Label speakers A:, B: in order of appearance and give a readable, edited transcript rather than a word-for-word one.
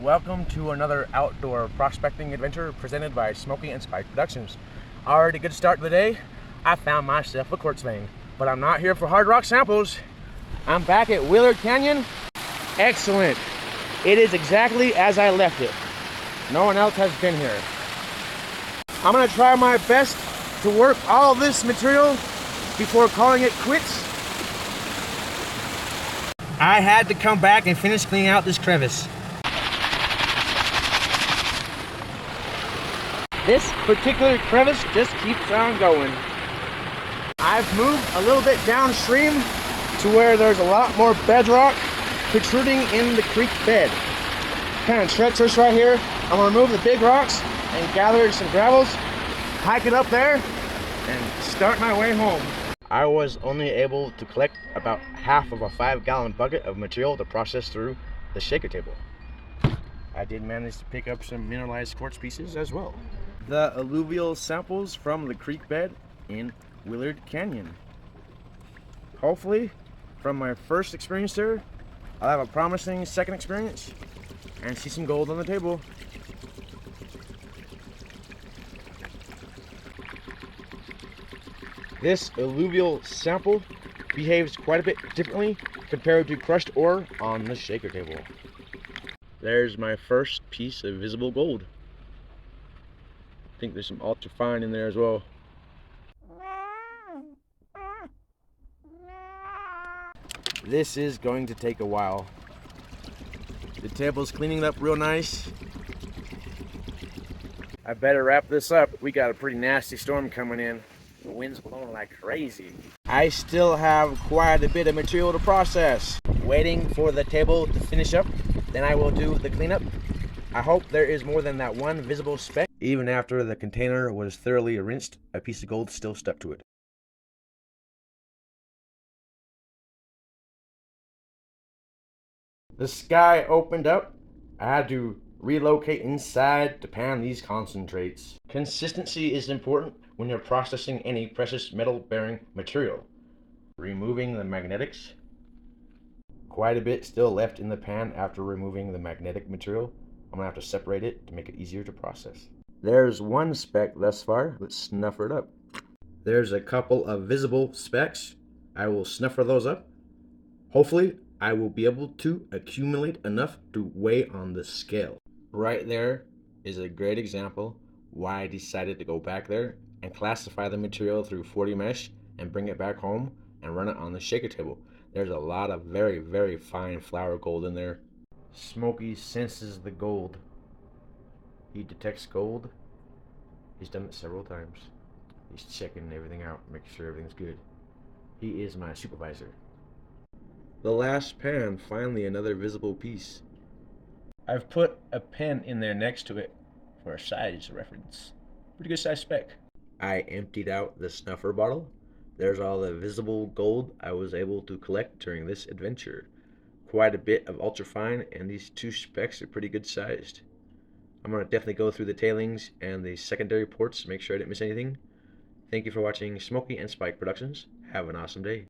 A: Welcome to another outdoor prospecting adventure presented by Smokey and Spike Productions. Already a good start to the day. I found myself a quartz vein, but I'm not here for hard rock samples. I'm back at Willard Canyon. Excellent. It is exactly as I left it. No one else has been here. I'm gonna try my best to work all this material before calling it quits. I had to come back and finish cleaning out this crevice. This particular crevice just keeps on going. I've moved a little bit downstream to where there's a lot more bedrock protruding in the creek bed. Kind of treacherous right here. I'm gonna remove the big rocks and gather some gravels, hike it up there, and start my way home. I was only able to collect about half of a 5-gallon bucket of material to process through the shaker table. I did manage to pick up some mineralized quartz pieces as well. The alluvial samples from the creek bed in Willard Canyon. Hopefully, from my first experience there, I'll have a promising second experience and see some gold on the table. This alluvial sample behaves quite a bit differently compared to crushed ore on the shaker table. There's my first piece of visible gold. I think there's some ultra fine in there as well. This is going to take a while. The table's cleaning up real nice. I better wrap this up. We got a pretty nasty storm coming in. The wind's blowing like crazy. I still have quite a bit of material to process. Waiting for the table to finish up, then I will do the cleanup. I hope there is more than that one visible speck. Even after the container was thoroughly rinsed, a piece of gold still stuck to it. The sky opened up. I had to relocate inside to pan these concentrates. Consistency is important when you're processing any precious metal bearing material. Removing the magnetics. Quite a bit still left in the pan after removing the magnetic material. I'm gonna have to separate it to make it easier to process. There's one speck thus far. Let's snuffer it up. There's a couple of visible specks. I will snuffer those up. Hopefully, I will be able to accumulate enough to weigh on the scale. Right there is a great example why I decided to go back there and classify the material through 40 mesh and bring it back home and run it on the shaker table. There's a lot of very, very fine flour gold in there. Smokey senses the gold. He detects gold. He's done it several times. He's checking everything out, making sure everything's good. He is my supervisor. The last pan, finally another visible piece. I've put a pen in there next to it for a size reference. Pretty good size speck. I emptied out the snuffer bottle. There's all the visible gold I was able to collect during this adventure. Quite a bit of ultrafine, and these two specks are pretty good sized. I'm going to definitely go through the tailings and the secondary ports to make sure I didn't miss anything. Thank you for watching Smokey and Spike Productions. Have an awesome day.